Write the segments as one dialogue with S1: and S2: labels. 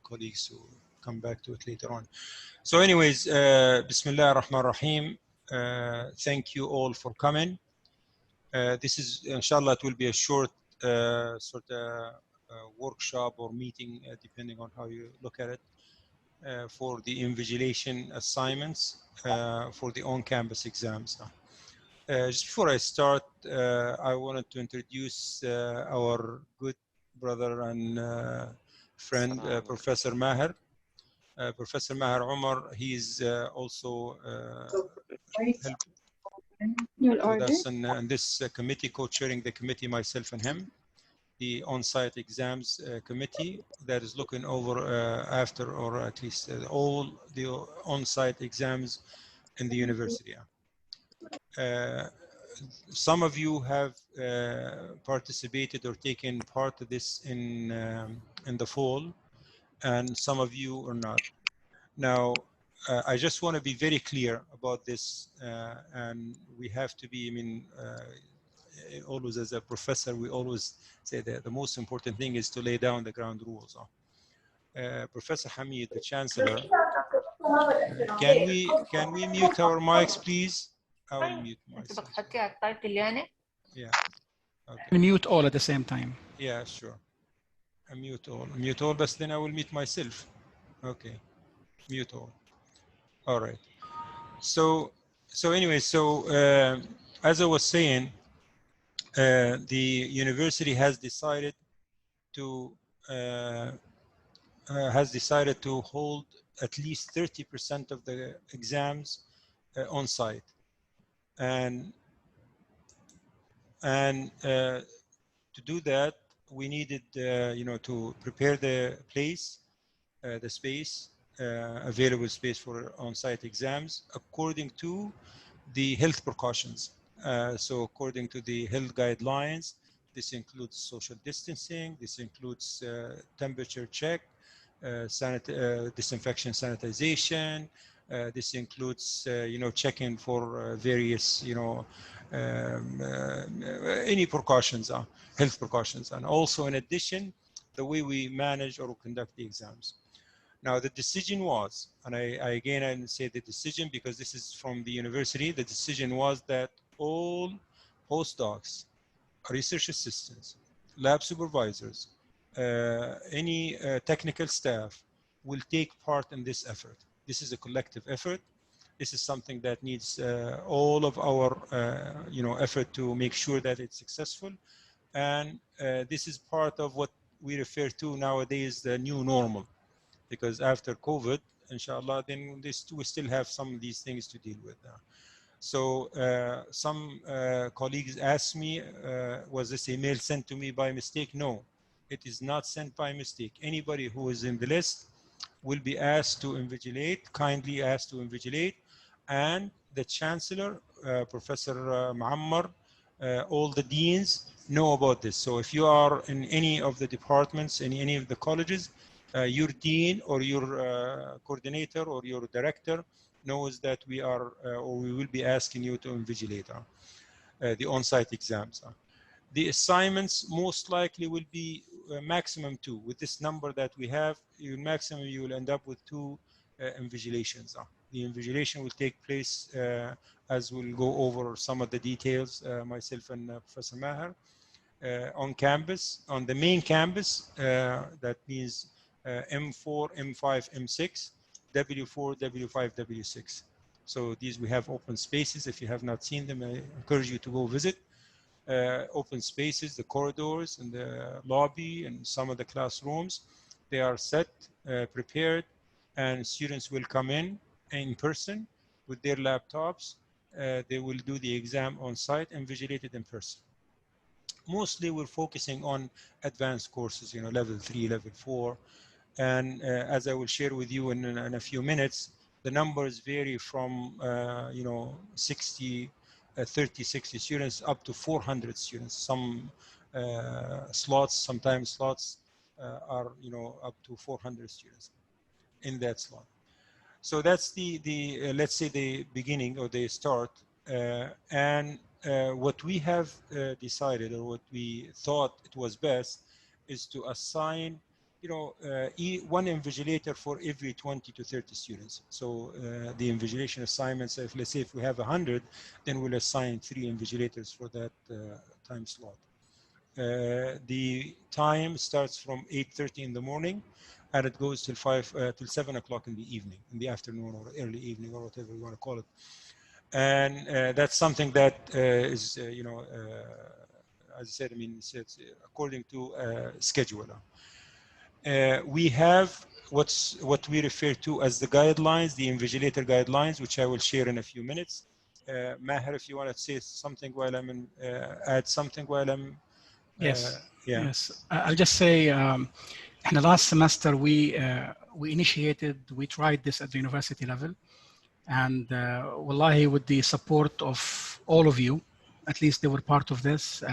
S1: colleagues to come back to it later on. So anyways, Bismillah ar-Rahman ar-Rahim. Thank you all for coming. This is, inshallah, it will be a short sort of workshop or meeting, depending on how you look at it, for the invigilation assignments for the on-campus exams. Just before I start, I wanted to introduce our good brother and friend, Professor Maher. Professor Maher Omar, he's also helped with us in this committee, co-chairing the committee, myself and him, the on-site exams committee that is looking over after, or at least all the on-site exams in the university. Some of you have participated or taken part of this in the fall, and some of you are not. Now, I just want to be very clear about this, and we have to be, I mean, always as a professor, we always say that the most important thing is to lay down the ground rules. Professor Hamid, the Chancellor, can we mute our mics, please? I will mute myself. Yeah. Okay.
S2: Mute all at the same time.
S1: Yeah, sure. I mute all, but then I will mute myself. Okay. Mute all. All right. So anyway, as I was saying, the university has decided to hold at least 30% of the exams on site, and to do that, we needed, to prepare the place, the space, available space for on-site exams according to the health precautions. So according to the health guidelines, this includes social distancing, this includes temperature check, disinfection, sanitization. This includes, checking for various, any precautions, health precautions, and also in addition, the way we manage or conduct the exams. Now, the decision was, and I didn't say the decision because this is from the university, the decision was that all postdocs, research assistants, lab supervisors, any technical staff will take part in this effort. This is a collective effort. This is something that needs all of our, effort to make sure that it's successful. And this is part of what we refer to nowadays the new normal. Because after COVID, inshallah, then we still have some of these things to deal with now. So some colleagues asked me, was this email sent to me by mistake? No, it is not sent by mistake. Anybody who is in the list will be asked to invigilate, kindly asked to invigilate, and the Chancellor, Professor Muammar, all the deans know about this. So if you are in any of the departments, in any of the colleges, your dean or your coordinator or your director knows that we are, or we will be asking you to invigilate the on-site exams. The assignments most likely will be maximum 2. With this number that we have, maximum you will end up with 2 invigilations. The invigilation will take place as we'll go over some of the details, myself and Professor Maher, on campus, on the main campus. That means M4, M5, M6, W4, W5, W6. So these we have open spaces. If you have not seen them, I encourage you to go visit. Open spaces, the corridors and the lobby and some of the classrooms, they are set, prepared, and students will come in person with their laptops. They will do the exam on site and vigilated in person. Mostly we're focusing on advanced courses, level 3, level 4. And as I will share with you in a few minutes, the numbers vary from, 60, 30, 60 students up to 400 students. Some sometimes slots are, up to 400 students in that slot. So that's the let's say the beginning or the start. And what we have decided, or what we thought it was best, is to assign one invigilator for every 20 to 30 students. So the invigilation assignments, if let's say if we have 100, then we'll assign 3 invigilators for that time slot. The time starts from 8:30 in the morning, and it goes till 7 o'clock in the evening, in the afternoon or early evening or whatever you want to call it. And that's something that is, as I said, I mean, it's according to schedule. We have what we refer to as the guidelines, the invigilator guidelines, which I will share in a few minutes. Maher, if you want to say something while I'm in, add something while I'm.
S2: Yes.
S1: Yeah.
S2: Yes. I'll just say, in the last semester, we tried this at the university level, and wallahi, with the support of all of you, at least they were part of this.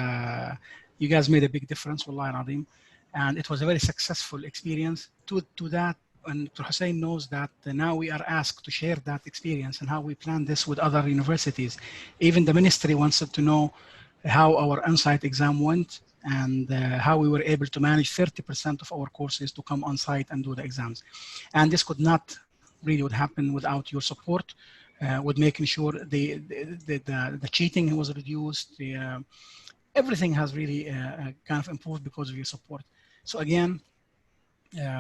S2: You guys made a big difference, wallahi Nadim, and it was a very successful experience. To that, and Hussein knows that now we are asked to share that experience and how we plan this with other universities. Even the ministry wants to know how our on-site exam went and how we were able to manage 30% of our courses to come on site and do the exams. And this could not really would happen without your support, with making sure the cheating was reduced. Everything has really kind of improved because of your support. So again,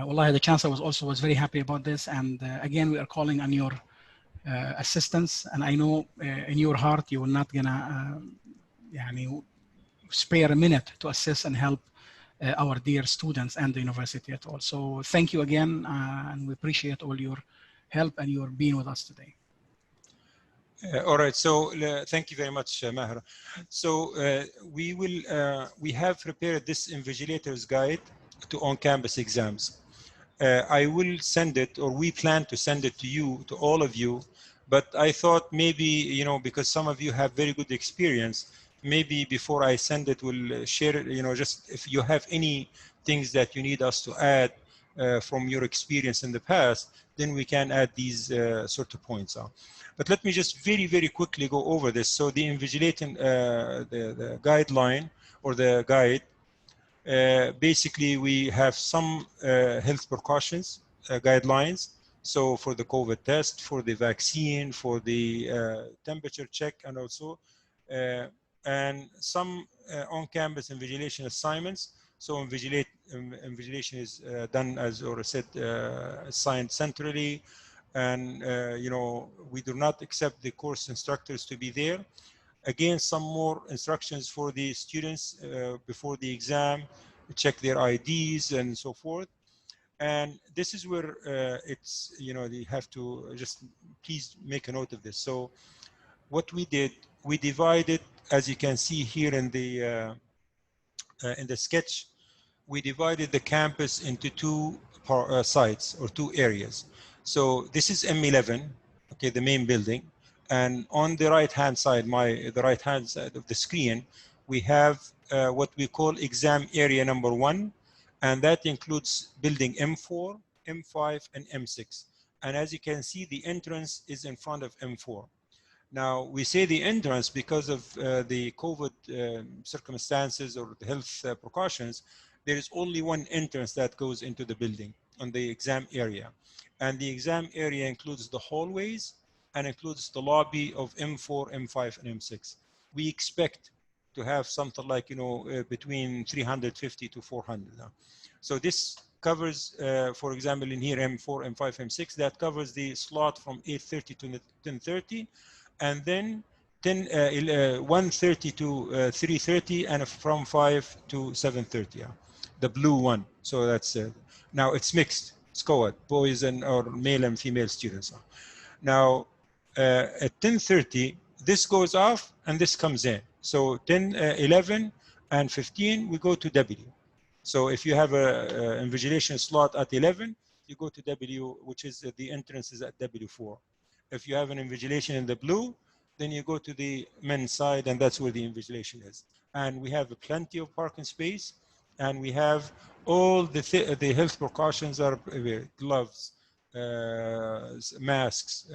S2: wallahi, the chancellor was very happy about this. And again, we are calling on your assistance. And I know in your heart, you will not gonna spare a minute to assist and help our dear students and the university at all. So thank you again, and we appreciate all your help and your being with us today.
S1: All right, so thank you very much, Maher. So we have prepared this invigilator's guide to on-campus exams. I will send it, or we plan to send it to you, to all of you, but I thought maybe, because some of you have very good experience, maybe before I send it, we'll share it, just if you have any things that you need us to add from your experience in the past, then we can add these sort of points on. But let me just very, very quickly go over this. So the invigilating, the guideline or the guide, basically we have some health precautions guidelines. So for the COVID test, for the vaccine, for the temperature check, and also and some on-campus invigilation assignments. So invigilation is done, as Ora said, assigned centrally, and we do not accept the course instructors to be there. Again, some more instructions for the students before the exam, check their IDs and so forth. And this is where it's, they have to just please make a note of this. So what we did, we divided, as you can see here in the sketch, we divided the campus into two sites or two areas. So this is M11, okay, the main building. And on the right-hand side, the right-hand side of the screen, we have what we call exam area number 1. And that includes building M4, M5, and M6. And as you can see, the entrance is in front of M4. Now, we say the entrance because of the COVID circumstances or the health precautions. There is only one entrance that goes into the building on the exam area. And the exam area includes the hallways and includes the lobby of M4, M5, and M6. We expect to have something like, between 350 to 400. So this covers, for example, in here, M4, M5, M6, that covers the slot from 8:30 to 10:30. And then 1:30 to 3:30, and from 5 to 7:30, the blue one. So that's now it's mixed. It's co-ed, boys or male and female students. Now at 10:30, this goes off and this comes in. So 10, 11, and 15, we go to W. So if you have a invigilation slot at 11, you go to W, which is the entrance is at W4. If you have an invigilation in the blue, then you go to the men's side, and that's where the invigilation is. And we have plenty of parking space, and we have all the health precautions are gloves, masks,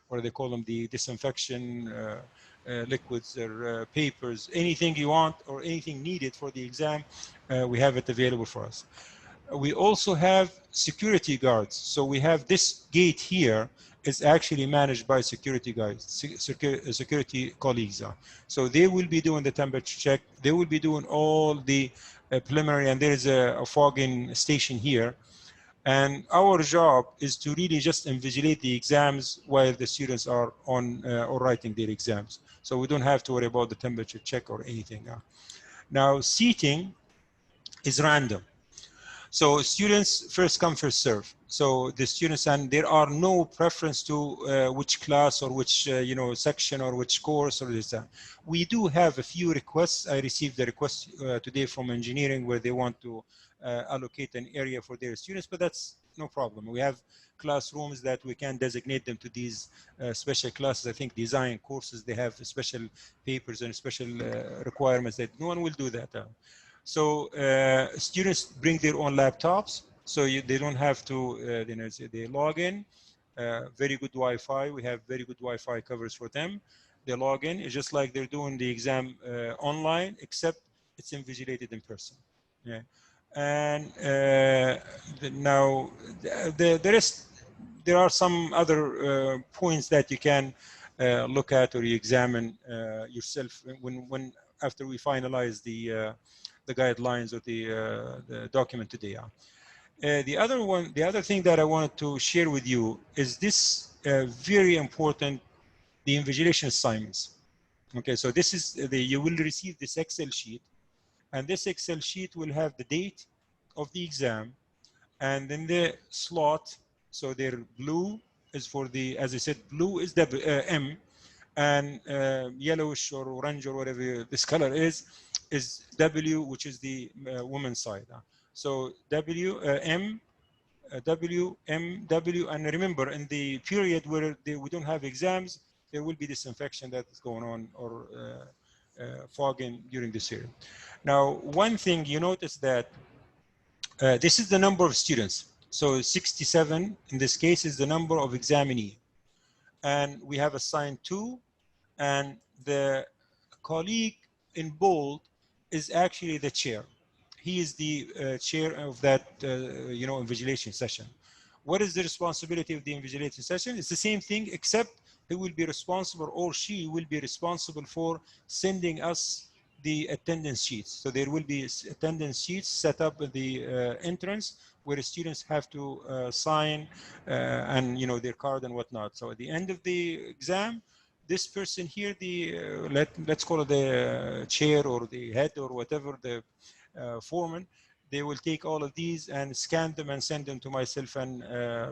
S1: what do they call them? The disinfection liquids or papers, anything you want or anything needed for the exam, we have it available for us. We also have security guards. So we have this gate here is actually managed by security guys, security colleagues. So they will be doing the temperature check. They will be doing all the preliminary, and there is a fogging station here. And our job is to really just invigilate the exams while the students are on or writing their exams. So we don't have to worry about the temperature check or anything. Now, seating is random. So students first come, first serve. So the students, and there are no preference to which class or which section or which course or this. We do have a few requests. I received a request today from engineering where they want to allocate an area for their students, but that's no problem. We have classrooms that we can designate them to these special classes. I think design courses, they have special papers and special requirements that no one will do that. So students bring their own laptops, so they don't have to, they log in, very good Wi-Fi. We have very good Wi-Fi covers for them. They log in, it's just like they're doing the exam online, except it's invigilated in person. Yeah. And now the rest, there are some other points that you can look at or you examine yourself when after we finalize the guidelines or the document today. The other thing that I wanted to share with you is this very important, the invigilation assignments. Okay, so this is you will receive this Excel sheet, and this Excel sheet will have the date of the exam, and then the slot. So their blue is for the, as I said, blue is the M, and yellowish or orange or whatever this color is W, which is the women's side. So W, M, W, M, W, and remember in the period where we don't have exams, there will be disinfection that is going on or fogging during this period. Now, one thing you notice that this is the number of students. So 67 in this case is the number of examinee, and we have assigned 2. And the colleague in bold is actually the chair. He is the chair of that, invigilation session. What is the responsibility of the invigilation session? It's the same thing, except he will be responsible, or she will be responsible for sending us the attendance sheets. So there will be attendance sheets set up at the entrance where students have to sign and their card and whatnot. So at the end of the exam, this person here, the let's call it the chair or the head or whatever, the foreman, they will take all of these and scan them and send them to myself and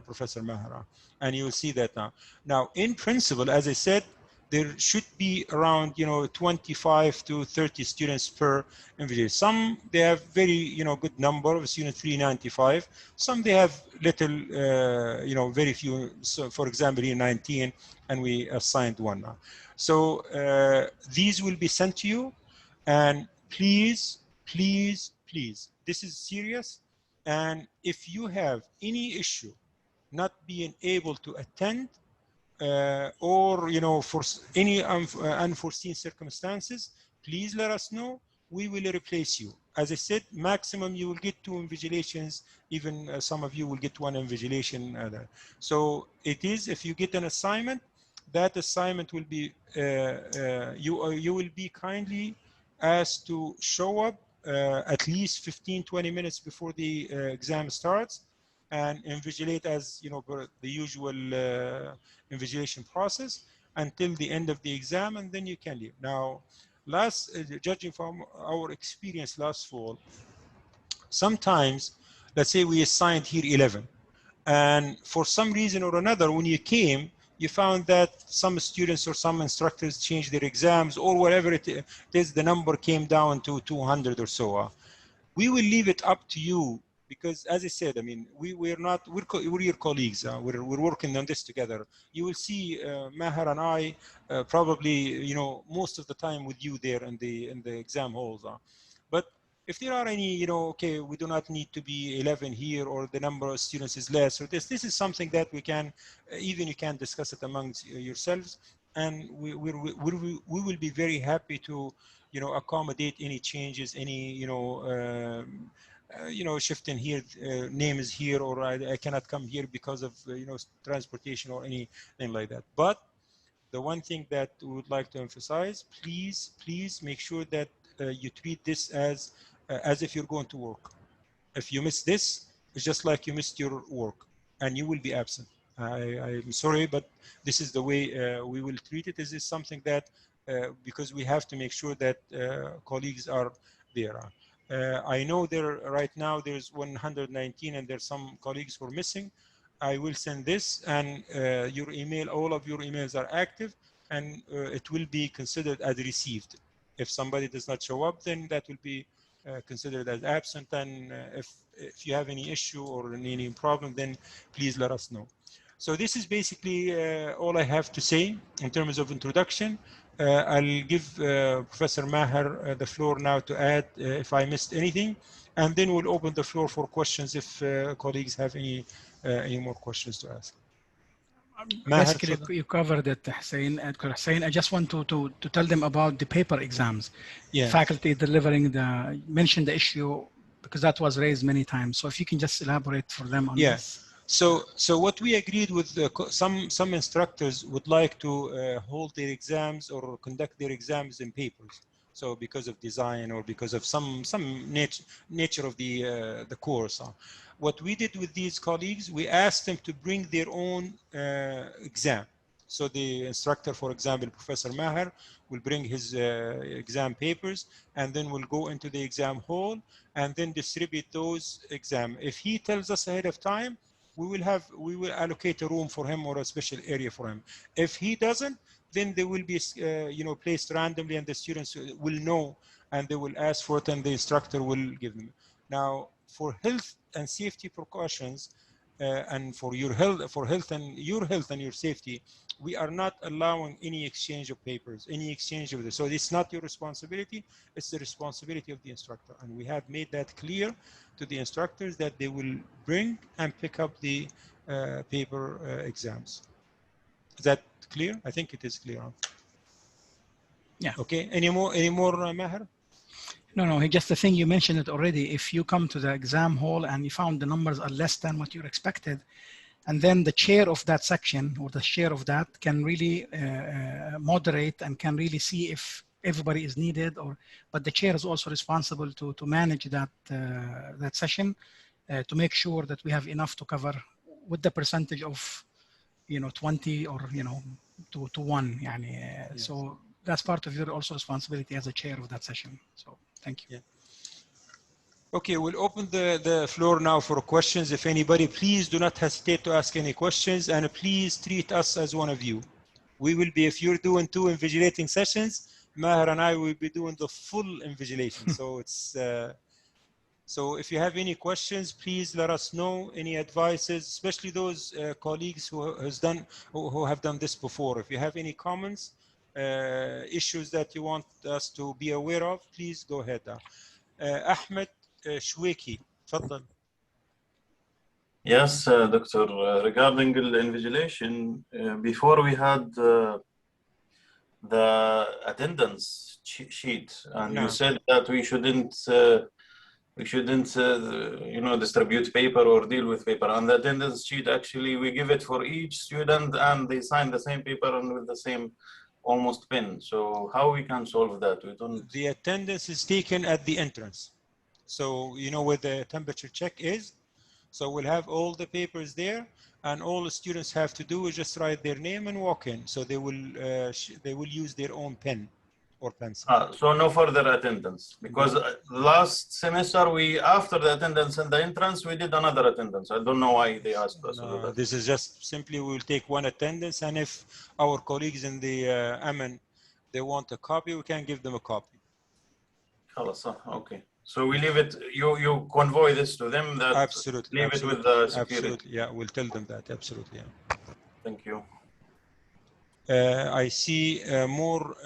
S1: Professor Mahara. And you will see that now. Now, in principle, as I said, there should be around 25 to 30 students per invigilation. Some they have very good number of students, 395. Some they have little very few. So for example, here 19, and we assigned 1 now. So these will be sent to you, and please, this is serious. And if you have any issue not being able to attend, or for any unforeseen circumstances, please let us know. We will replace you. As I said, maximum you will get 2 invigilations. Even some of you will get 1 invigilation. So it is, if you get an assignment, that assignment will be you will be kindly asked to show up at least 15-20 minutes before the exam starts, and invigilate as the usual invigilation process until the end of the exam, and then you can leave. Now, judging from our experience last fall, sometimes, let's say we assigned here 11, and for some reason or another, when you came, you found that some students or some instructors changed their exams, or whatever it is, the number came down to 200 or so. We will leave it up to you, because as I said, I mean, we're your colleagues. We're working on this together. You will see Maher and I probably most of the time with you there in the exam halls. But if there are any okay, we do not need to be 11 here, or the number of students is less, or this is something that we can even you can discuss it amongst yourselves. and we will be very happy to, you know, accommodate any changes, any, shift in here, name is here, or I cannot come here because of, transportation or anything like that. But the one thing that we would like to emphasize, please make sure that you treat this as if you're going to work. If you miss this, it's just like you missed your work and you will be absent. I'm sorry, but this is the way we will treat it. This is something that, because we have to make sure that colleagues are there. I know there right now there's 119 and there's some colleagues who are missing. I will send this, and your email, all of your emails are active, and it will be considered as received. If somebody does not show up, then that will be considered as absent, and if you have any issue or any problem, then please let us know. So this is basically all I have to say in terms of introduction. I'll give Professor Maher the floor now to add if I missed anything, and then we'll open the floor for questions if colleagues have any more questions to ask.
S2: Basically, you covered it, Hussein. Hussein, I just want to tell them about the paper exams. Yeah. Faculty delivering mentioned the issue because that was raised many times. So if you can just elaborate for them on this.
S1: So what we agreed with some instructors would like to hold their exams or conduct their exams in papers. So because of design or because of some nature of the course. What we did with these colleagues, we asked them to bring their own exam. So the instructor, for example, Professor Maher, will bring his exam papers, and then we'll go into the exam hall and then distribute those exams. If he tells us ahead of time, we will allocate a room for him or a special area for him. If he doesn't, then they will be placed randomly, and the students will know, and they will ask for it, and the instructor will give them. Now, for health and safety precautions, and for health and your safety, we are not allowing any exchange of papers, any exchange of this. So it's not your responsibility, it's the responsibility of the instructor. And we have made that clear to the instructors that they will bring and pick up the paper exams. Is that clear? I think it is clear.
S2: Yeah.
S1: Okay, any more Maher?
S2: No, just the thing you mentioned it already. If you come to the exam hall and you found the numbers are less than what you expected, and then the chair of that section or the chair of that can really moderate and can really see if everybody is needed, but the chair is also responsible to manage that session to make sure that we have enough to cover with the percentage of 20 or to 1. Yes. So that's part of your also responsibility as a chair of that session. So thank you.
S1: Yeah. Okay, we'll open the floor now for questions. If anybody, please do not hesitate to ask any questions, and please treat us as one of you. We will be, if you're doing 2 invigilating sessions, Maher and I will be doing the full invigilation. So it's so if you have any questions, please let us know. Any advices, especially those colleagues who have done this before. If you have any comments, issues that you want us to be aware of, please go ahead. Ahmed Shweki, تفضل.
S3: Yes, Doctor. Regarding the invigilation, before we had the attendance sheet, and you said that we shouldn't distribute paper or deal with paper. And the attendance sheet, actually, we give it for each student, and they sign the same paper and with the same almost pen. So how we can solve that? We don't.
S1: The attendance is taken at the entrance. So where the temperature check is. So we'll have all the papers there, and all the students have to do is just write their name and walk in. So they will use their own pen or pencil.
S3: So no further attendance, because last semester after the attendance and the entrance, we did another attendance. I don't know why they asked us to do that.
S1: This is just simply we will take one attendance, and if our colleagues in the Aman, they want a copy, we can give them a copy.
S3: Okay. So we leave it, you convoy this to them, that
S1: absolutely,
S3: leave it with the security.
S1: Absolutely, yeah, we'll tell them that, absolutely, yeah.
S3: Thank you.
S1: I see more,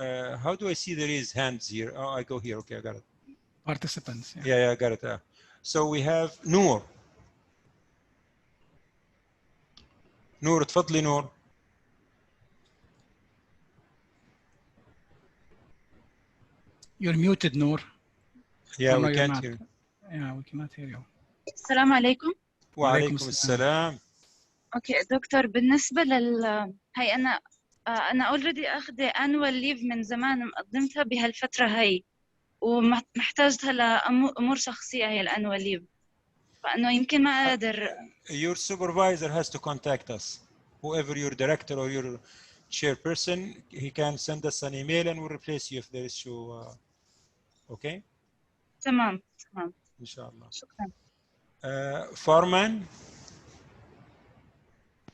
S1: how do I see there is hands here? Oh, I go here, okay, I got it.
S2: Participants.
S1: Yeah, I got it. So we have Noor. نور تفضلي نور.
S2: You're muted, Noor.
S1: Yeah,
S2: Oh, no,
S1: we
S2: you're
S1: can't
S2: not.
S1: hear.
S2: Yeah, we cannot hear you.
S4: السلام عليكم.
S1: وعليكم السلام.
S4: اوكي دكتور، بالنسبة هي أنا already أخذ annual leave من زمان مقدمتها بهالفترة هي، ومحتاجتها لأمور شخصية هي الannual leave، فإنه يمكن ما أقدر.
S1: Your supervisor has to contact us. Whoever your director or your chairperson, he can send us an email and we'll replace you if there is issue. Okay?
S4: تمام.
S1: إن شاء الله.
S4: شكرا.
S1: Farman.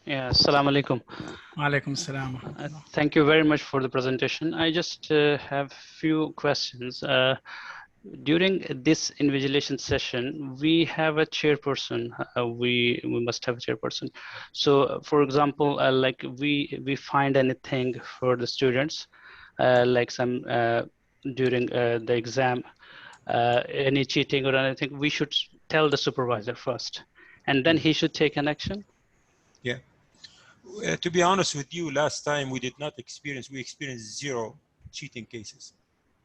S5: Yeah, assalamu alaikum.
S2: Walaikum assalam.
S5: Thank you very much for the presentation. I just have few questions. During this invigilation session, we have a chairperson. We must have a chairperson. So, for example, like we find anything for the students, like some during the exam, any cheating or anything, we should tell the supervisor first, and then he should take an action.
S1: Yeah. To be honest with you, last time we experienced 0 cheating cases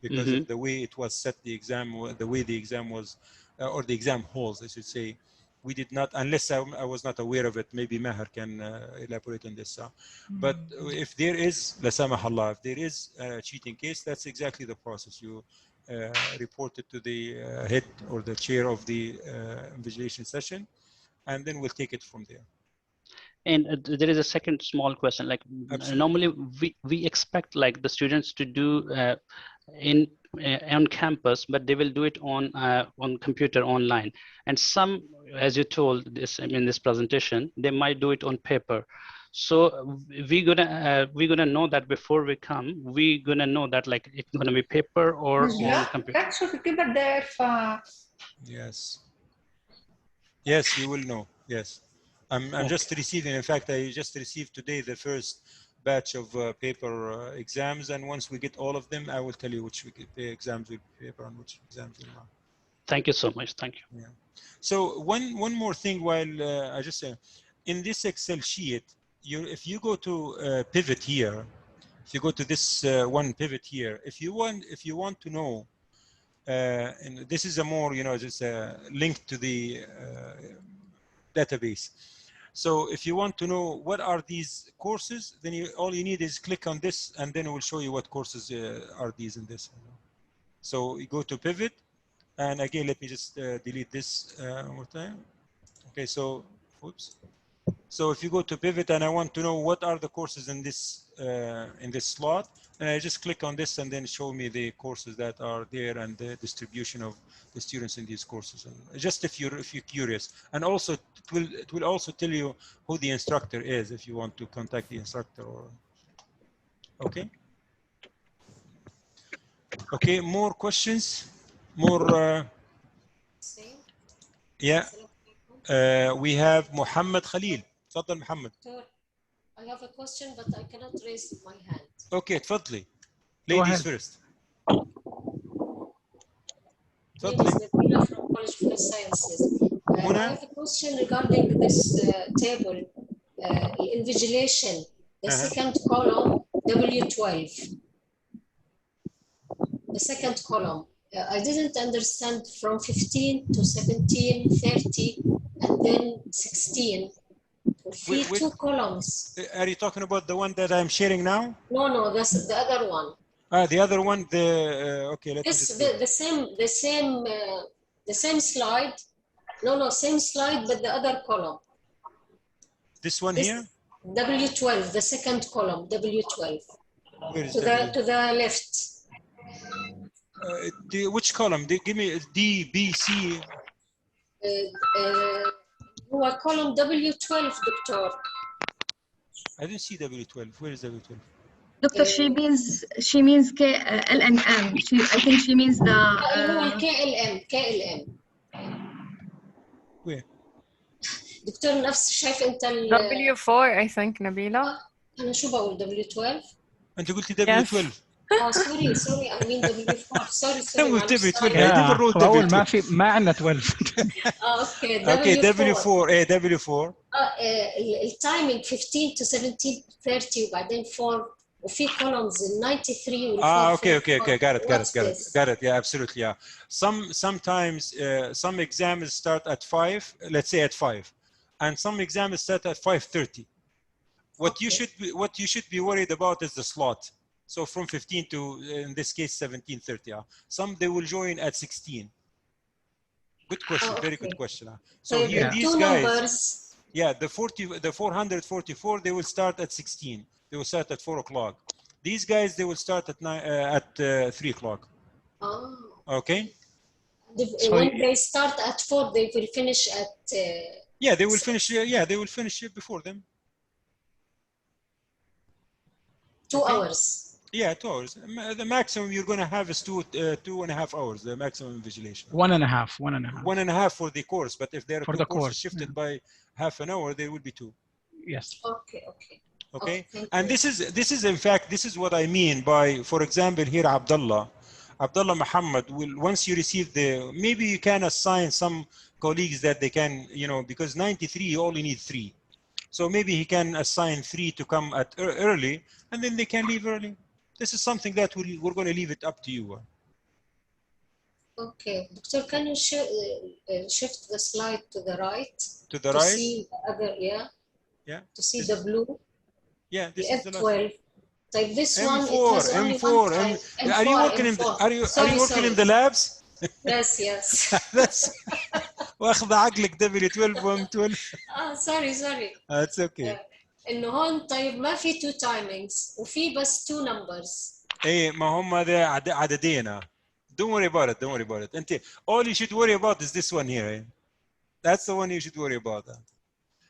S1: because of the way it was set, the exam, the way the exam was, or the exam halls, I should say. We did not, unless I was not aware of it, maybe Maher can elaborate on this. But if there is, la samah Allah, if there is a cheating case, that's exactly the process. You report it to the head or the chair of the invigilation session, and then we'll take it from there.
S5: And there is a second small question. Like normally we expect like the students to do on campus, but they will do it on computer online. And some, as you told this in this presentation, they might do it on paper. So we're gonna know that before we come. We're gonna know that like it's gonna be paper or on computer.
S1: Yes. Yes, you will know. Yes. I'm just receiving, in fact, I just received today the first batch of paper exams, and once we get all of them, I will tell you which exams will be paper and which exams will not.
S5: Thank you so much. Thank you.
S1: Yeah. So one more thing, while I just say, in this Excel sheet, if you go to pivot here, if you go to this one pivot here, if you want to know, and this is a more, just a link to the database. So if you want to know what are these courses, then all you need is click on this, and then it will show you what courses are these in this. So you go to pivot, and again, let me just delete this one more time. Okay, so oops. So if you go to pivot, and I want to know what are the courses in this slot, and I just click on this, and then show me the courses that are there and the distribution of the students in these courses. And just if you're curious, and also it will also tell you who the instructor is if you want to contact the instructor. Or okay. Okay, more questions, more. Yeah, we have Muhammad Khalil. تفضل محمد.
S6: I have a question, but I cannot raise my hand.
S1: Okay, تفضلي. Ladies first.
S6: My name is Nabila from College of Sciences. I have a question regarding this table, invigilation, the second column, W12. The second column. I didn't understand from 15 to 17, 30, and then 16. Two columns.
S1: Are you talking about the one that I'm sharing now?
S6: No, that's the other one.
S1: The other one, okay. Let
S6: the same slide. No, same slide, but the other column.
S1: This one here?
S6: W12, the second column, W12.
S1: Where is
S6: to the left.
S1: Which column? Give me D, B, C.
S6: Column W12, Doctor.
S1: I didn't see W12. Where is W12?
S4: Doctor, she means KLM. I think she means the.
S6: KLM.
S1: Where?
S6: دكتور نفس شايف انت
S7: W4 I think نبيلة.
S6: أنا شو بقول W12؟
S1: أنت قلتي W12.
S6: sorry I mean W4 sorry
S1: W12 أول
S2: ما عندنا 12.
S6: اوكي
S1: W4 W4
S6: التايمينج 15 to 17 30 وبعدين 4 وفي columns 93 وال
S1: Okay.
S6: What's this?
S1: Got it. Yeah, absolutely. Yeah. Sometimes some exams start at 5, let's say at 5, and some exams start at 5:30. What you should be worried about is the slot. So from 15 to, in this case, 17:30. Some they will join at 16. Good question. Very good question. So here these guys.
S6: Numbers.
S1: Yeah, the 444, they will start at 16. They will start at 4 o'clock. These guys, they will start at 3 o'clock.
S6: Oh.
S1: Okay.
S6: When they start at 4, they will finish at.
S1: Yeah, they will finish. Yeah, they will finish before them.
S6: 2 hours.
S1: Yeah, 2 hours. The maximum you're going to have is 2.5 hours. The maximum invigilation.
S2: 1.5.
S1: 1.5 for the course, but if there are
S2: for
S1: 2
S2: the
S1: courses
S2: course,
S1: shifted by half an hour, there will be 2.
S2: Yes.
S1: Okay. And this is in fact, this is what I mean by, for example, here Abdullah Muhammad will, once you receive maybe you can assign some colleagues that they can, because 93 you only need 3. So maybe he can assign 3 to come at early, and then they can leave early. This is something that we're going to leave it up to you.
S6: Okay, Doctor, can you shift the slide to the right?
S1: To the right?
S6: See the other,
S1: yeah.
S6: To see the blue.
S1: Yeah, this is the
S6: F12. Like this
S1: M4,
S6: one, it has only
S1: M4,
S6: one time. M4.
S1: Are you working
S6: Sorry,
S1: are you working in the labs?
S6: Yes.
S1: That's واخذ عقلك W12 و M12.
S6: Sorry.
S1: It's okay.
S6: إنه هون طيب ما في 2 timings وفي بس 2 numbers.
S1: إيه ما هم هذا عددين. Don't worry about it. أنت all you should worry about is this one here. That's the one you should worry about.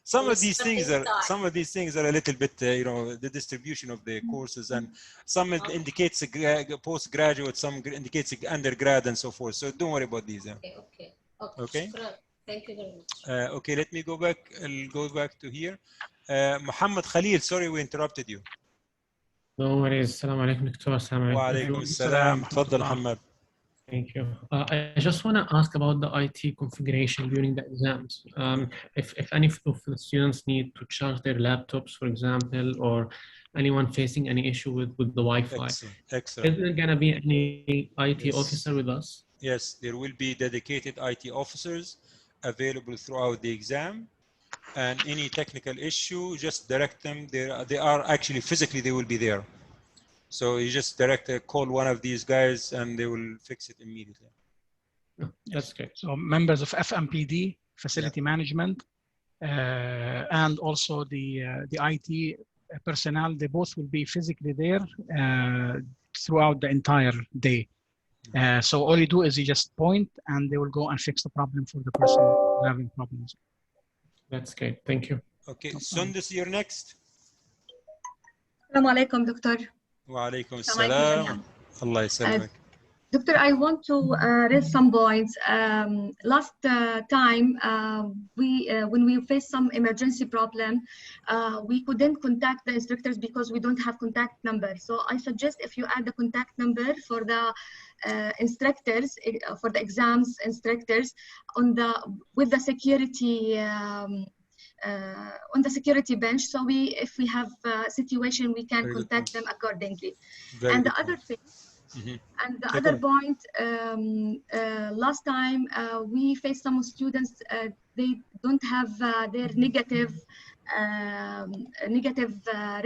S1: Some of these things are a little bit, the distribution of the courses, and some indicates a postgraduate, some indicates undergrad, and so forth. So don't worry about these. Okay.
S6: Thank you very much.
S1: Okay, let me go back. I'll go back to here. Muhammad Khalil, sorry we interrupted you.
S8: No worries. السلام عليكم دكتور. السلام عليكم.
S1: وعليكم السلام. تفضل محمد.
S8: Thank you. I just want to ask about the IT configuration during the exams. If any of the students need to charge their laptops, for example, or anyone facing any issue with the Wi-Fi,
S1: excellent.
S8: Is there going to be any IT officer with us?
S1: Yes, there will be dedicated IT officers available throughout the exam, and any technical issue, just direct them. They are actually physically, they will be there. So you just call one of these guys and they will fix it immediately.
S8: That's great.
S2: So members of FMPD, facility management, and also the IT personnel, they both will be physically there throughout the entire day. So all you do is you just point and they will go and fix the problem for the person having problems.
S8: That's great. Thank you.
S1: Okay, Sundus, you're next.
S9: Assalamu alaikum, Doctor.
S1: وعليكم السلام. الله يسلمك.
S9: Doctor, I want to raise some points. Last time, when we faced some emergency problem, we couldn't contact the instructors because we don't have contact number. So I suggest if you add the contact number for the instructors, for the exams instructors, with the security. On the security bench, so if we have a situation, we can contact them accordingly. And the other thing, and the other point, last time we faced some students, they don't have their negative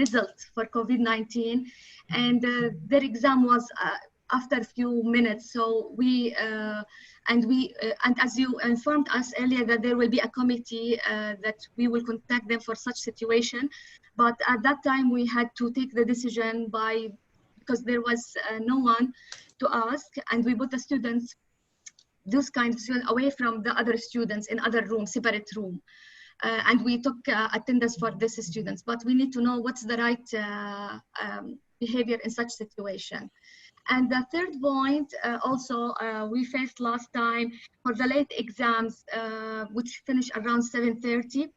S9: result for COVID-19, and their exam was after a few minutes. So and as you informed us earlier that there will be a committee that we will contact them for such situation, but at that time we had to take the decision because there was no one to ask, and we put the students, those kind of students, away from the other students in other rooms, separate room. And we took attendance for these students, but we need to know what's the right behavior in such situation. And the third point, also, we faced last time for the late exams, which finish around 7:30.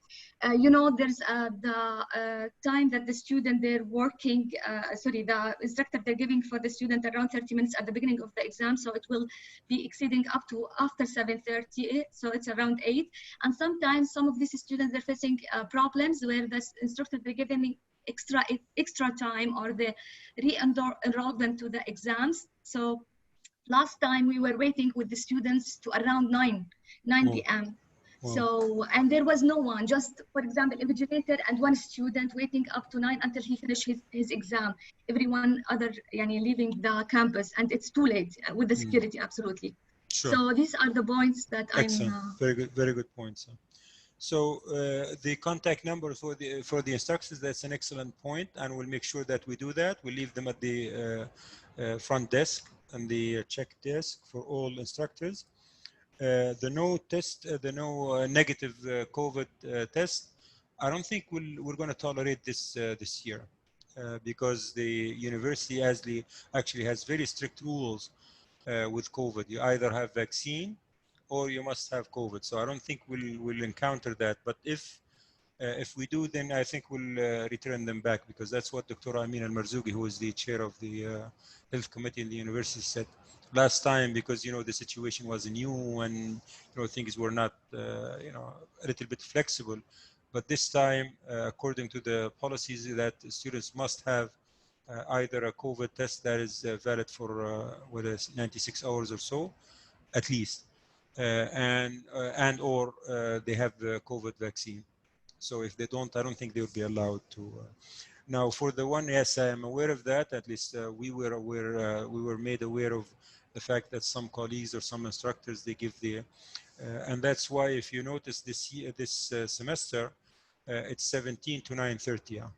S9: There's the time that the student they're working, the instructor they're giving for the student around 30 minutes at the beginning of the exam. So it will be exceeding up to after 7:30. So it's around 8. And sometimes some of these students, they're facing problems where the instructor they're giving extra time or the re-enrollment to the exams. So last time we were waiting with the students to around 9 p.m. So, and there was no one, just for example, invigilator and one student waiting up to 9 until he finished his exam. Everyone other leaving the campus, and it's too late with the security, absolutely.
S1: Sure.
S9: So these are the points that
S1: Excellent. Very good points. So the contact number for the instructors, that's an excellent point, and we'll make sure that we do that. We'll leave them at the front desk and the check desk for all instructors. The no test, the no negative COVID test, I don't think we're going to tolerate this year because the university actually has very strict rules with COVID. You either have vaccine or you must have COVID. So I don't think we'll encounter that. But if we do, then I think we'll return them back, because that's what Dr. Amin Al-Marzougi, who is the chair of the health committee in the university, said last time, because the situation was new and things were not a little bit flexible. But this time, according to the policies, that students must have either a COVID test that is valid for whether it's 96 hours or so, at least, and or they have the COVID vaccine. So if they don't, I don't think they would be allowed to. Now, for the one, yes, I am aware of that. At least we were made aware of the fact that some colleagues or some instructors, they give the, and that's why if you notice this semester, it's 17 to 9:30.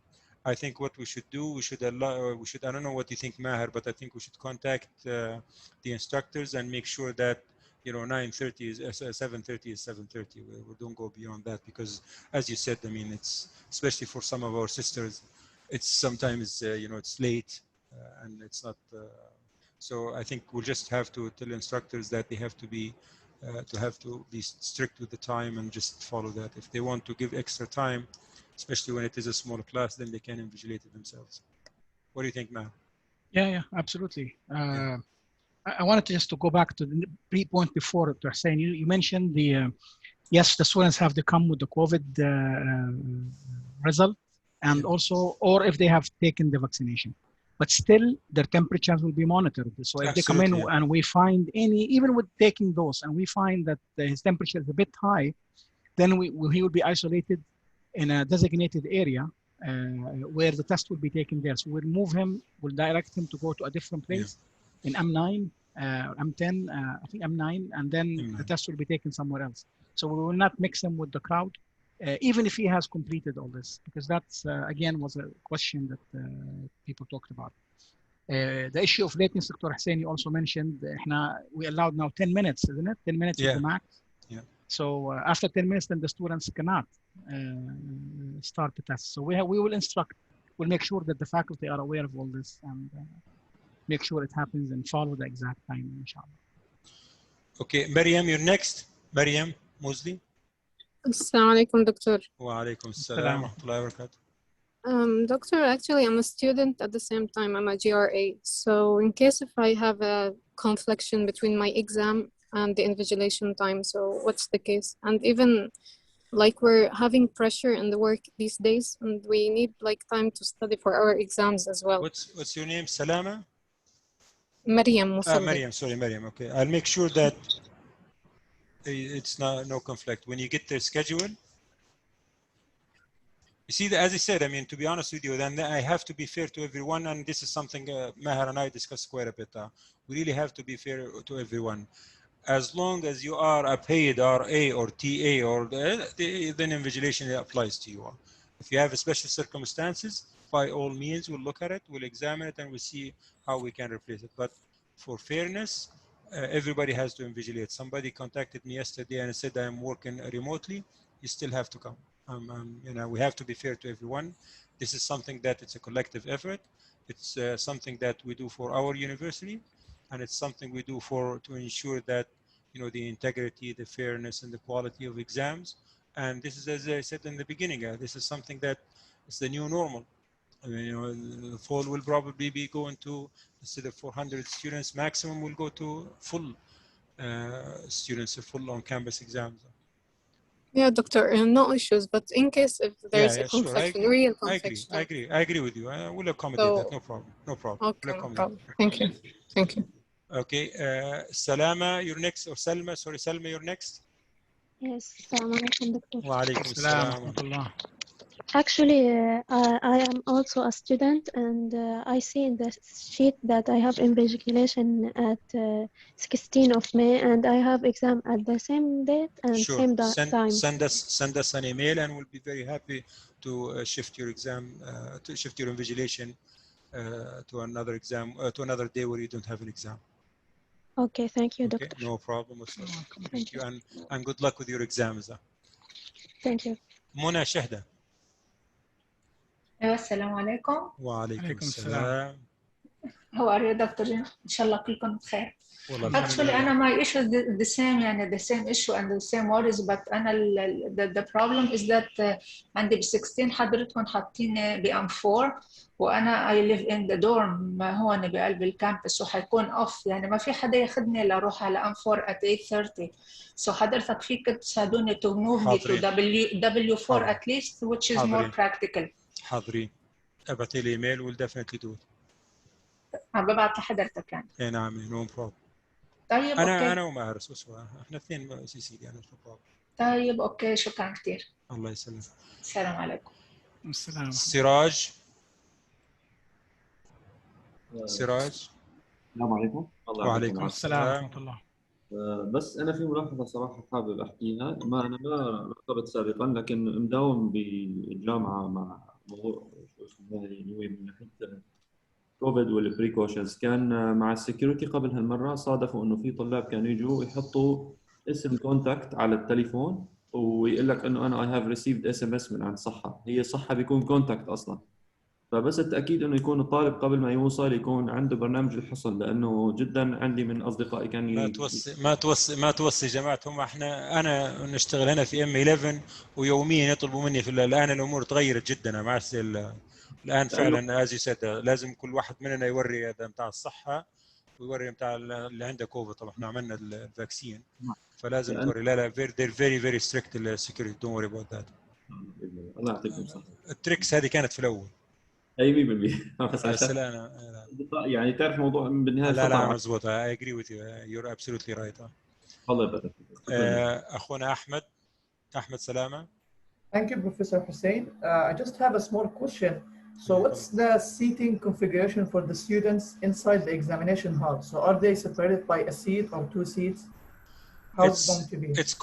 S1: I think what we should do, we should, I don't know what you think, Maher, but I think we should contact the instructors and make sure that 9:30 is 7:30 is 7:30. We don't go beyond that, because as you said, I mean, it's especially for some of our sisters, it's sometimes it's late and it's not. So I think we'll just have to tell instructors that they have to be strict with the time and just follow that. If they want to give extra time, especially when it is a smaller class, then they can invigilate it themselves. What do you think, Matt?
S2: Yeah, absolutely. I wanted to just to go back to the point before, Dr. Hussein. You mentioned yes, the students have to come with the COVID result, and also, or if they have taken the vaccination, but still their temperatures will be monitored. So if they come in and we find even with taking those, and we find that his temperature is a bit high, then he will be isolated in a designated area where the test will be taken there. So we'll move him, we'll direct him to go to a different place in M9, M10, I think M9, and then the test will be taken somewhere else. So we will not mix him with the crowd, even if he has completed all this, because that's, again, was a question that people talked about. The issue of lateness, Dr. Hussein, you also mentioned, we allowed now 10 minutes, isn't it? 10 minutes is the max.
S1: Yeah.
S2: So after 10 minutes, then the students cannot start the test. So we will instruct, we'll make sure that the faculty are aware of all this and make sure it happens and follow the exact time, inshallah.
S1: Okay, Maryam, you're next. Maryam Mosley.
S10: Assalamu alaikum, Doctor.
S1: Wa alaikum assalam wa rahmatullahi wa barakatuh.
S10: Doctor, actually, I'm a student at the same time. I'm a GRA. So in case if I have a confliction between my exam and the invigilation time, so what's the case? And even like we're having pressure in the work these days, and we need like time to study for our exams as well.
S1: What's your name? Salama?
S10: Maryam.
S1: Maryam, sorry, Maryam. Okay, I'll make sure that it's no conflict. When you get their schedule, you see, as I said, I mean, to be honest with you, then I have to be fair to everyone, and this is something Maher and I discussed quite a bit. We really have to be fair to everyone. As long as you are a paid RA or TA, or then invigilation applies to you. If you have special circumstances, by all means, we'll look at it, we'll examine it, and we'll see how we can replace it. But for fairness, everybody has to invigilate. Somebody contacted me yesterday and said, I am working remotely. You still have to come. We have to be fair to everyone. This is something that it's a collective effort. It's something that we do for our university, and it's something we do to ensure that the integrity, the fairness, and the quality of exams. And this is, as I said in the beginning, this is something that is the new normal. I mean, the fall will probably be going to, instead of 400 students maximum, will go to full students, full on-campus exams.
S10: Yeah, doctor, no issues. But in case if there's a
S1: Sure.
S10: confliction, real
S1: I
S10: confliction.
S1: agree with you. We'll accommodate that.
S10: So,
S1: No problem. No problem.
S10: okay,
S1: We'll
S10: no
S1: accommodate.
S10: problem. Thank you. Thank you.
S1: Okay. Salama, you're next. Or Salma, sorry, Salma, you're next.
S11: Yes, Assalamu alaikum, Doctor.
S1: Wa alaikum assalam.
S11: Actually, I am also a student, and I see in the sheet that I have invigilation at 16 of May, and I have exam at the same date and
S1: Sure.
S11: same time.
S1: Send us an email, and we'll be very happy to shift your exam, to shift your invigilation to another exam, to another day where you don't have an exam.
S11: Okay, thank you,
S1: Okay,
S11: Doctor.
S1: no problem. Thank you, and good luck with your exams.
S11: Thank you.
S1: Mona Shahda.
S12: السلام عليكم.
S1: وعليكم السلام.
S12: How are you, Dr. Jim? إن شاء الله كلكم بخير. Actually, أنا my issue is the same, يعني the same issue and the same worries, but أنا the problem is that عندي ب 16 حضرتكم حاطيني ب M4 وأنا I live in the dorm هون بقلب الكامبس وحيكون off، يعني ما في حدا ياخذني لأروح على M4 at 8:30. So حضرتك فيك تساعدوني to move me to W4 at least, which is more practical.
S1: حاضرين. ابعتي لي ايميل we'll definitely do it.
S12: ببعت لحضرتك يعني.
S1: اي نعم نو بروبلم.
S12: طيب
S1: انا ومارس اسوء احنا اثنين سي سي يعني نو بروبلم.
S12: طيب اوكي شكرا كثير.
S1: الله يسلمك.
S12: السلام عليكم.
S2: السلام.
S1: سراج. سراج.
S13: السلام عليكم.
S1: وعليكم السلام
S2: ورحمة الله.
S13: بس أنا في ملاحظة صراحة حابب أحكيها، ما أنا ما اخترت سابقا لكن مداوم بالجامعة مع موضوع اللي هو من ناحية كوفيد والبريكوشنز. كان مع السكيورتي قبل هالمرة صادفوا إنه في طلاب كانوا يجوا يحطوا اسم كونتاكت على التليفون ويقول لك إنه أنا I have received SMS من عند صحة، هي صحة بيكون كونتاكت أصلاً. فبس التأكيد إنه يكون الطالب قبل ما يوصل يكون عنده برنامج الحصن، لأنه جدا عندي من أصدقائي كان
S1: ما توصي جماعتهم. أنا نشتغل هنا في M11 ويوميا يطلبوا مني في الآن الأمور تغيرت جدا مع الآن فعلا as you said لازم كل واحد مننا يوري هذا بتاع الصحة ويوري بتاع اللي عنده كوفيد. طبعا احنا عملنا الفاكسين فلازم توري. لا they're very strict security, don't worry about that.
S13: الله يعطيكم الصحة.
S1: التريكس هذه كانت في الأول.
S13: اي 100% بس
S1: عشان
S13: يعني تعرف موضوع بالنهايه
S1: لا مضبوط. I agree with you. You're absolutely right.
S13: الله يبارك فيك.
S1: أخونا أحمد سلامة.
S14: Thank you, Professor Hussein. I just have a small question. So what's the seating configuration for the students inside the examination hall? So are they separated by a seat or two seats? How's it going to be?
S1: It's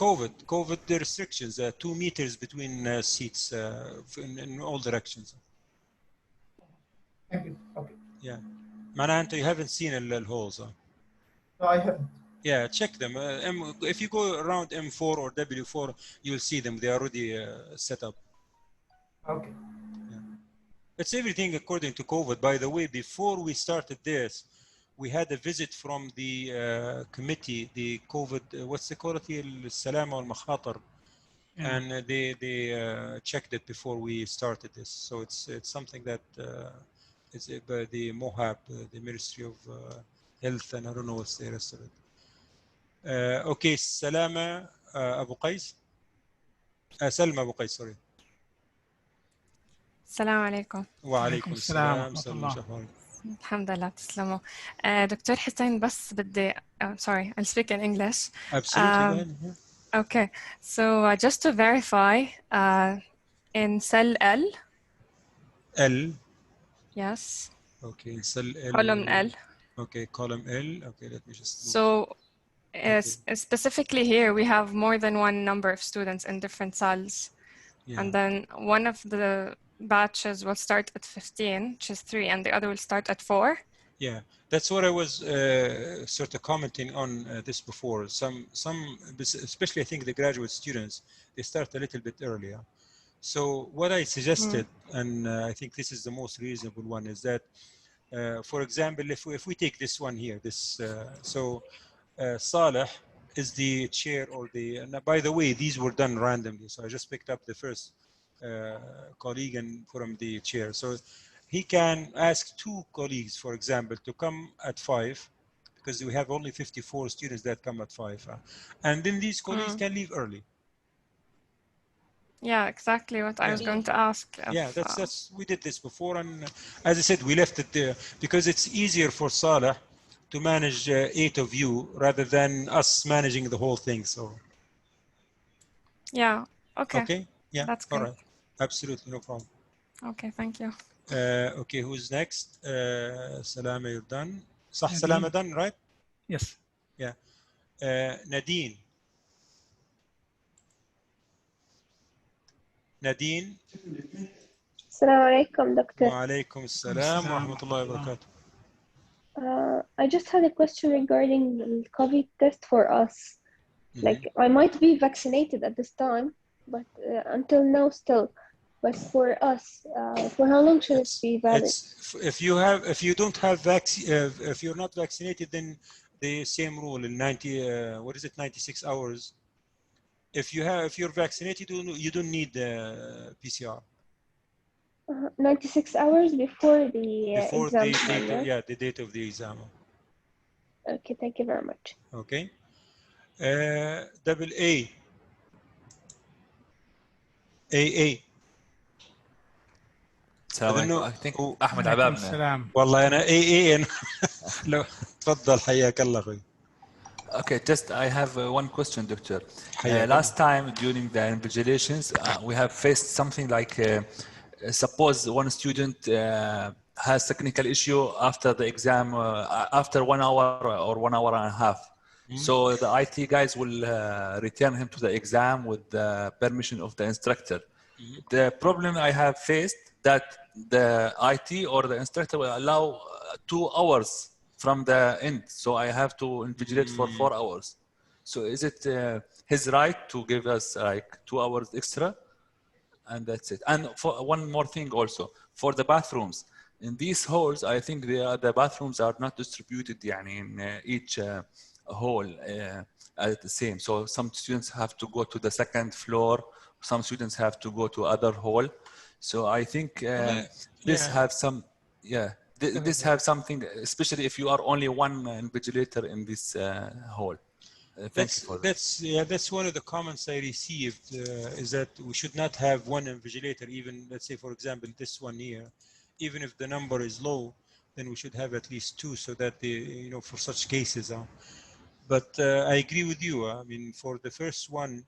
S1: COVID the restrictions, 2 meters between seats in all directions.
S14: Thank you. Okay.
S1: Yeah. معناها you haven't seen the holes.
S14: No, I haven't.
S1: Yeah, check them. If you go around M4 or W4, you'll see them. They are already set up.
S14: Okay.
S1: Yeah. It's everything according to COVID. By the way, before we started this, we had a visit from the committee, the COVID, what's the quality? السلامة والمخاطر. And they checked it before we started this. So it's something that is by the MOHAB, the Ministry of Health, and I don't know what's the rest of it. Okay, Salama Abu Qais. Salma Abu Qais, sorry.
S7: السلام عليكم.
S1: وعليكم السلام.
S7: الحمد لله تسلموا. دكتور حسين بس بدي sorry, I'll speak in English.
S1: Absolutely.
S7: Okay, so just to verify, in cell L.
S1: L.
S7: Yes.
S1: Okay, cell L.
S7: Column L.
S1: Okay, column L. Okay, let me just move.
S7: So specifically here, we have more than one number of students in different cells. Yeah. And then one of the batches will start at 15, which is 3, and the other will start at 4.
S1: Yeah, that's what I was sort of commenting on this before. Some, especially I think the graduate students, they start a little bit earlier. So what I suggested, and I think this is the most reasonable one, is that, for example, if we take this one here, this Saleh is the chair or the. And by the way, these were done randomly, so I just picked up the first colleague and put him the chair. So he can ask 2 colleagues, for example, to come at 5, because we have only 54 students that come at 5, and then these colleagues can leave early.
S7: Yeah, exactly what I was going to ask.
S1: Yeah, that's we did this before, and as I said, we left it there because it's easier for Saleh to manage 8 of you rather than us managing the whole thing. So
S7: yeah, okay.
S1: Okay, yeah,
S7: That's
S1: all
S7: great.
S1: right, absolutely no problem.
S7: Okay, thank you.
S1: Okay, who's next? Salama, you're done. صح,
S2: Nadine.
S1: Salama done, right?
S2: Yes.
S1: Yeah. Nadine. Nadine.
S11: السلام عليكم دكتور.
S1: وعليكم السلام ورحمة الله وبركاته.
S11: I just had a question regarding the COVID test for us. Like, I might be vaccinated at this time, but until now still. But for us, for how long should it be valid?
S1: If you don't have if you're not vaccinated, then the same rule in 90 what is it, 96 hours. If you're vaccinated, you don't need PCR.
S11: 96 hours before the
S1: Before
S11: exam
S1: the
S11: time,
S1: date,
S11: right?
S1: yeah, the date of the exam.
S11: Okay, thank you very much.
S1: Okay. Double A. AA.
S15: السلام عليكم. I think أحمد
S2: عليكم
S15: عبابنا.
S2: السلام.
S1: والله أنا AA. لو تفضل حياك الله أخوي.
S15: Okay, just I have one question, Doctor.
S1: حياك
S15: Last time during the invigilations, we have faced something like, suppose one student has technical issue after the exam, after 1 hour or 1 hour and a half. So the IT guys will return him to the exam with the permission of the instructor. The problem I have faced that the IT or the instructor will allow 2 hours from the end. So I have to invigilate for 4 hours. So is it his right to give us like 2 hours extra? And that's it. And for one more thing also, for the bathrooms. In these halls, I think the bathrooms are not distributed in each hall at the same. So some students have to go to the second floor. Some students have to go to other hall. So I think this have some, this have something, especially if you are only one invigilator in this hall. Thank you for that.
S1: That's one of the comments I received is that we should not have one invigilator, even let's say, for example, this one here, even if the number is low, then we should have at least 2 so that they, for such cases. But I agree with you. I mean, for the first one,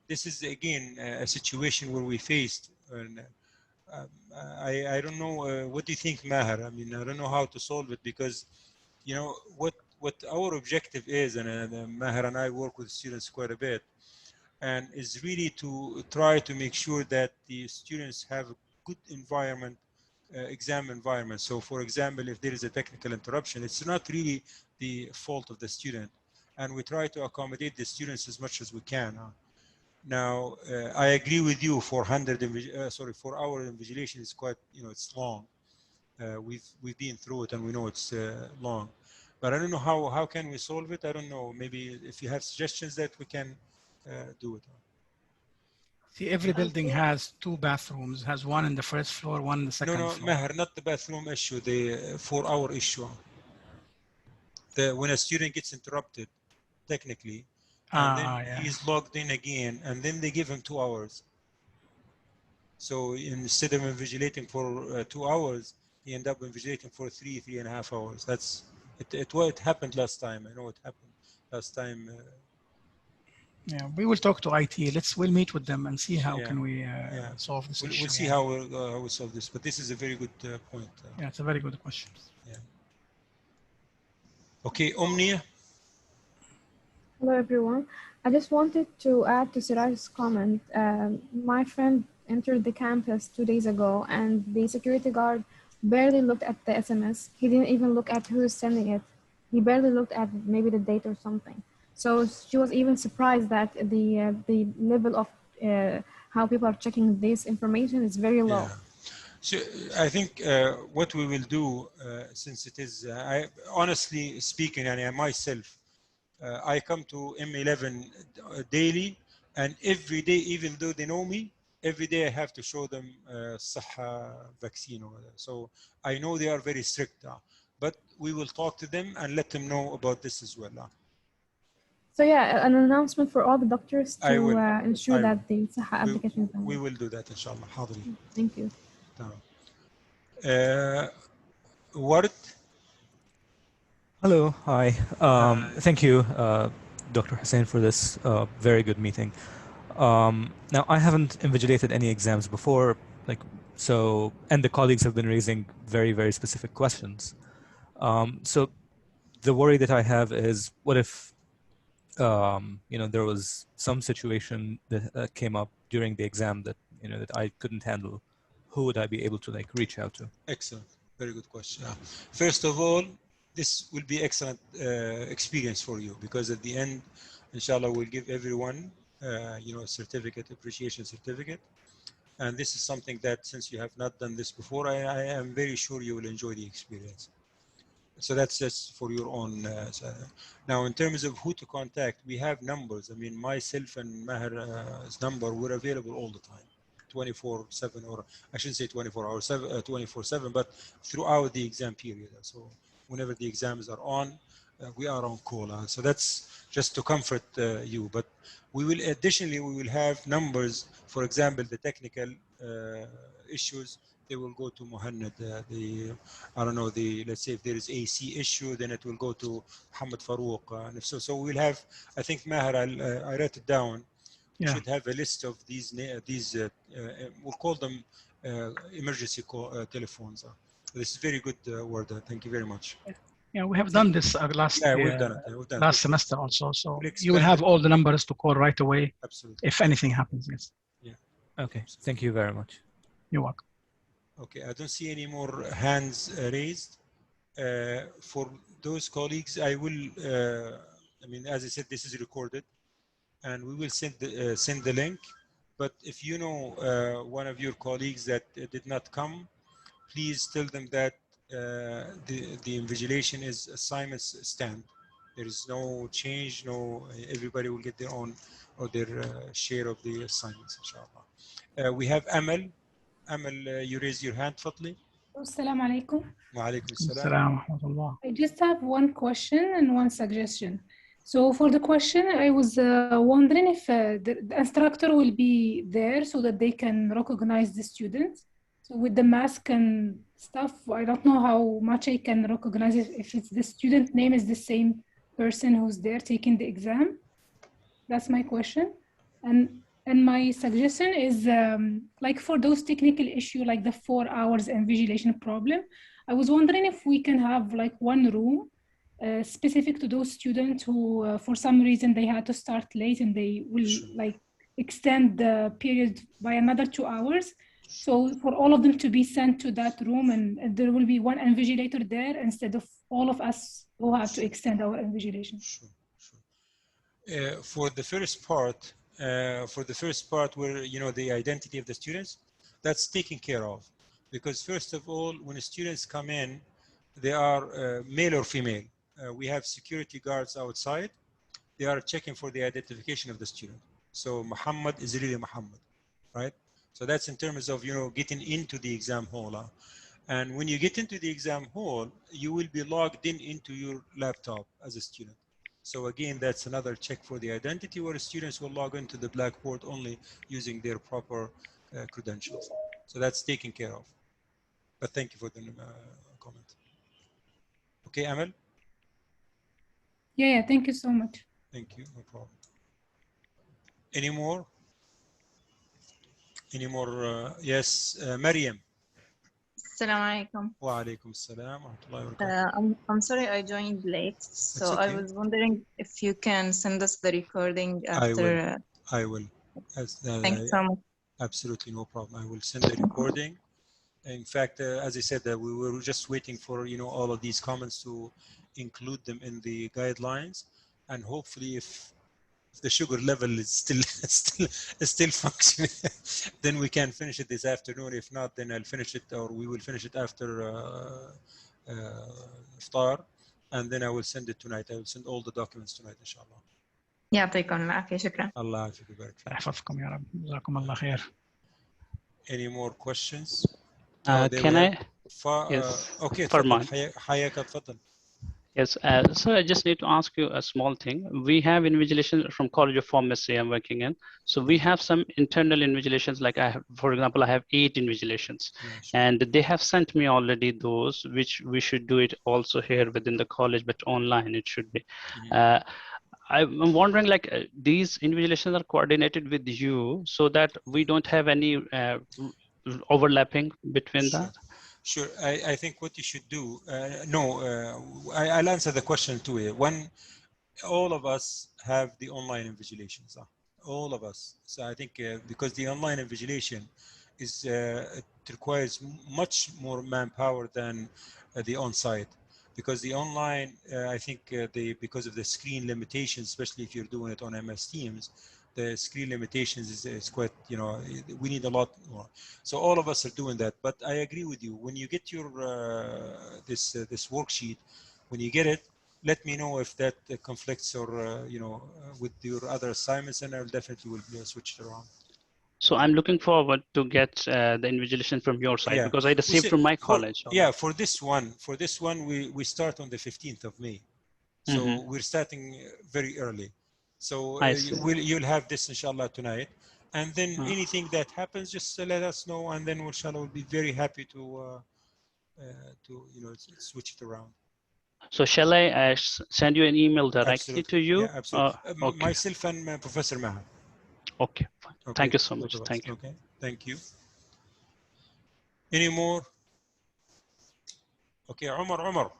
S1: this is again a situation where we faced. And, I don't know. What do you think, Maher? I mean, I don't know how to solve it because, what our objective is, and Maher and I work with students quite a bit, and is really to try to make sure that the students have a good environment, exam environment. So, for example, if there is a technical interruption, it's not really the fault of the student, and we try to accommodate the students as much as we can. Now, I agree with you. 4 hour invigilation is quite, it's long. We've been through it and we know it's long, but I don't know how can we solve it. I don't know. Maybe if you have suggestions that we can do it.
S2: See, every building has 2 bathrooms. Has one in the first floor, one in the second floor.
S1: Maher, not the bathroom issue. The 4 hour issue. When a student gets interrupted, technically, and then he's logged in again, and then they give him 2 hours. So instead of invigilating for 2 hours, he ended up invigilating for 3.5 hours. That's it happened last time. I know it happened last time.
S2: Yeah, we will talk to IT. We'll meet with them and see how can we solve this issue.
S1: We'll see how we solve this. But this is a very good point.
S2: Yeah, it's a very good question.
S1: Yeah. Okay, Omnia.
S16: Hello, everyone. I just wanted to add to Siraj's comment. My friend entered the campus 2 days ago, and the security guard barely looked at the SMS. He didn't even look at who is sending it. He barely looked at maybe the date or something. So she was even surprised that the level of how people are checking this information is very low.
S1: So I think what we will do, since it is, honestly speaking, and I myself, I come to M11 daily, and every day, even though they know me, every day I have to show them Saha vaccine. So I know they are very strict, but we will talk to them and let them know about this as well.
S16: So yeah, an announcement for all the doctors to ensure that the صحة application is done.
S1: We will do that inshallah. حاضرين.
S16: Thank you.
S1: تمام. Ward.
S17: Hello, hi. Thank you, Dr. Hussein, for this very good meeting. Now, I haven't invigilated any exams before, and the colleagues have been raising very, very specific questions. So the worry that I have is, what if, there was some situation that came up during the exam that, that I couldn't handle? Who would I be able to reach out to?
S1: Excellent, very good question. First of all, this will be excellent experience for you, because at the end, inshallah, we'll give everyone, a certificate, appreciation certificate. And this is something that, since you have not done this before, I am very sure you will enjoy the experience. So that's just for your own. Now, in terms of who to contact, we have numbers. I mean, myself and Maher's number were available all the time, 24/7, or I shouldn't say 24 hours, 24/7, but throughout the exam period. So whenever the exams are on, we are on call. So that's just to comfort you. But we will additionally, we will have numbers. For example, the technical issues, they will go to Muhannad. I don't know, let's say if there is AC issue, then it will go to Muhammad Farouk. And if so we'll have, I think, Maher, I wrote it down. We should have a list of these we'll call them emergency telephones. This is very good word. Thank you very much.
S2: Yeah, we have done this last
S1: we've done it.
S2: Last semester also. So you will have all the numbers to call right away.
S1: Absolutely.
S2: If anything happens, yes.
S1: Yeah.
S17: Okay. Thank you very much.
S2: You're welcome.
S1: Okay, I don't see any more hands raised. For those colleagues, I will, as I said, this is recorded, and we will send the link. But if you know one of your colleagues that did not come, please tell them that the invigilation is assignments stand. There is no change, everybody will get their own or their share of the assignments, inshallah. We have Amal. Amal, you raise your hand, Fatli.
S18: Assalamu alaikum.
S1: Wa alaikum assalam.
S18: I just have one question and one suggestion. So for the question, I was wondering if the instructor will be there so that they can recognize the students. So with the mask and stuff, I don't know how much I can recognize it, if it's the student name is the same person who's there taking the exam. That's my question. And my suggestion is, like for those technical issues, like the 4 hours invigilation problem, I was wondering if we can have like one room specific to those students who, for some reason, they had to start late and they will like extend the period by another 2 hours. So for all of them to be sent to that room, and there will be one invigilator there instead of all of us who have to extend our invigilation.
S1: For the first part, where the identity of the students, that's taken care of, because first of all, when students come in, they are male or female. We have security guards outside. They are checking for the identification of the student. So Muhammad is really Muhammad, right? So that's in terms of getting into the exam hall. And when you get into the exam hall, you will be logged into your laptop as a student. So again, that's another check for the identity, where students will log into the blackboard only using their proper credentials. So that's taken care of. But thank you for the comment. Okay, Amal?
S18: Yeah, thank you so much.
S1: Thank you, no problem. Any more? Any more? Yes, Maryam.
S19: Assalamu alaikum.
S1: Wa alaikum assalam wa rahmatullahi wa barakatuh.
S19: I'm sorry I joined late, so okay. I was wondering if you can send us the recording after.
S1: I will.
S19: Thanks so much.
S1: Absolutely, no problem. I will send the recording. In fact, as I said, we were just waiting for all of these comments to include them in the guidelines, and hopefully, if the sugar level is still functioning, then we can finish it this afternoon. If not, then I'll finish it, or we will finish it after iftar, and then I will send it tonight. I will send all the documents tonight, inshallah.
S19: يعطيكم العافية. شكرا.
S1: الله يعافيك ويبارك فيك.
S2: يحفظكم يا رب. جزاكم الله خير.
S1: Any more questions?
S5: Can I?
S1: Yes. Okay,
S5: Farman.
S1: حياك تفضل.
S5: Yes, so I just need to ask you a small thing. We have invigilation from College of Pharmacy I'm working in. So we have some internal invigilations, like I have, for example, I have 8 invigilations, and they have sent me already those, which we should do it also here within the college, but online it should be. I'm wondering, like, these invigilations are coordinated with you so that we don't have any overlapping between that?
S1: Sure. I think what you should do, I'll answer the question two way. One, all of us have the online invigilations. All of us. So I think because the online invigilation is, it requires much more manpower than the on-site. Because the online, I think because of the screen limitations, especially if you're doing it on MS Teams, the screen limitations is quite, we need a lot more. So all of us are doing that. But I agree with you. When you get your this worksheet, when you get it, let me know if that conflicts or with your other assignments, and I'll definitely will switch it around.
S5: So I'm looking forward to get the invigilation from your side, because I received from my college.
S1: For this one, we start on the 15th of May. So we're starting very early. So you'll have this inshallah tonight. And then anything that happens, just let us know, and then inshallah we'll be very happy to switch it around.
S5: So shall I send you an email directly to you?
S1: Yeah, absolutely. Okay. Myself and Professor Maha.
S5: Okay, fine. Okay. Thank you so much. Thank you.
S1: Okay, thank you. Any more? Okay, Umar.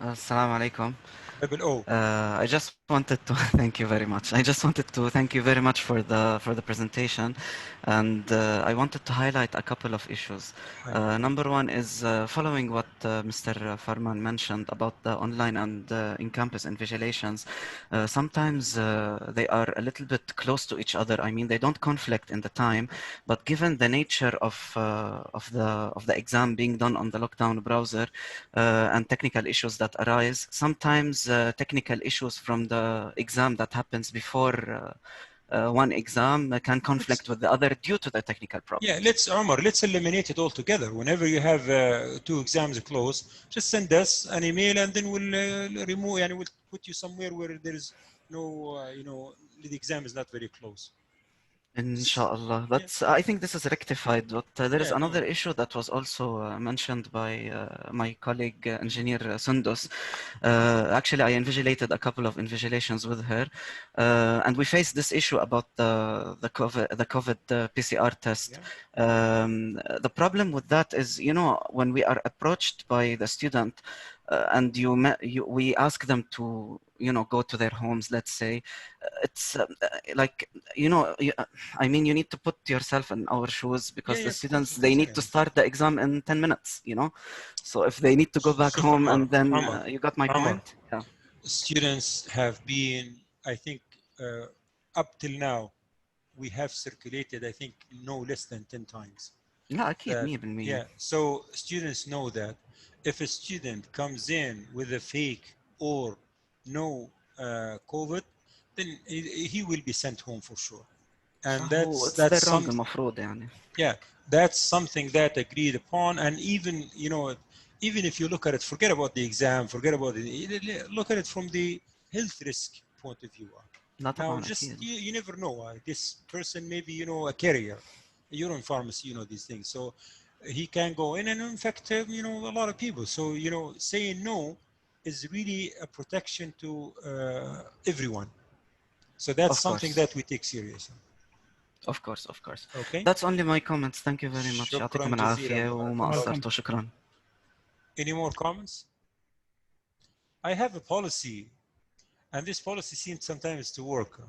S20: Assalamu alaikum.
S1: Double O.
S20: I just wanted to thank you very much. I just wanted to thank you very much for the presentation, and I wanted to highlight a couple of issues. Number one is following what Mr. Farman mentioned about the online and in-campus invigilations. Sometimes they are a little bit close to each other. I mean, they don't conflict in the time, but given the nature of the exam being done on the lockdown browser and technical issues that arise, sometimes technical issues from the exam that happens before one exam can conflict with the other due to the technical problem.
S1: Yeah, let's eliminate it altogether. Whenever you have 2 exams close, just send us an email, and then we'll remove, and we'll put you somewhere where there is no, the exam is not very close.
S20: Inshallah. That's. I think this is rectified, but there is another issue that was also mentioned by my colleague engineer Sundus. Actually, I invigilated a couple of invigilations with her, and we faced this issue about the COVID PCR test. The problem with that is, when we are approached by the student, and we ask them to go to their homes, let's say, it's like, I mean, you need to put yourself in our shoes, because the students, they need to start the exam in 10 minutes, so if they need to go back home, and then you got my point. Yeah.
S1: Students have been, I think, up till now, we have circulated, I think, no less than 10 times.
S20: Yeah,
S1: so students know that if a student comes in with a fake or no COVID, then he will be sent home for sure. And that's something. That's something that agreed upon. And even even if you look at it, forget about the exam, forget about it. Look at it from the health risk point of view. Now, just you never know. This person may be a carrier. You're in pharmacy, these things. So he can go in and infect a lot of people. So saying no is really a protection to everyone. So that's something that we take seriously.
S20: Of course.
S1: Okay.
S20: That's only my comments. Thank you very much. يعطيكم العافية وما قصرتوا. شكرا.
S1: Any more comments? I have a policy, and this policy seems sometimes to work.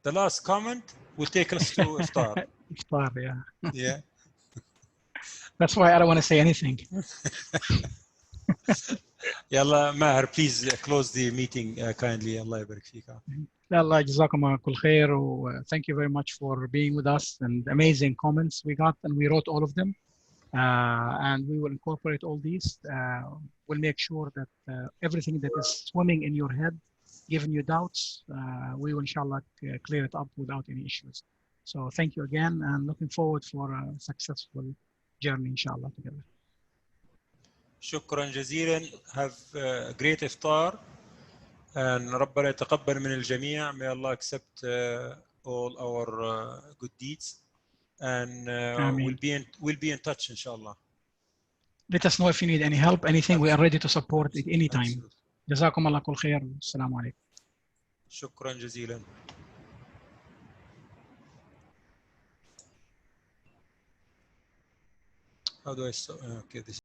S1: The last comment will take us to iftar.
S2: Iftar, yeah.
S1: Yeah.
S2: That's why I don't want to say anything.
S1: Yalla, Maher, please close the meeting kindly. Allah yabarak fika.
S2: Allah jazakum kul khair. Thank you very much for being with us, and amazing comments we got, and we wrote all of them. And we will incorporate all these. We'll make sure that everything that is swimming in your head, giving you doubts, we will inshallah clear it up without any issues. So thank you again, and looking forward for a successful journey inshallah together.
S1: شكرا جزيلا. Have a great iftar. And ربنا يتقبل من الجميع. May Allah accept all our good deeds. And we'll be in touch, inshallah.
S2: Let us know if you need any help, anything. We are ready to support at any time. جزاكم الله كل خير. السلام عليكم.
S1: شكرا جزيلا. How do I stop? Okay, this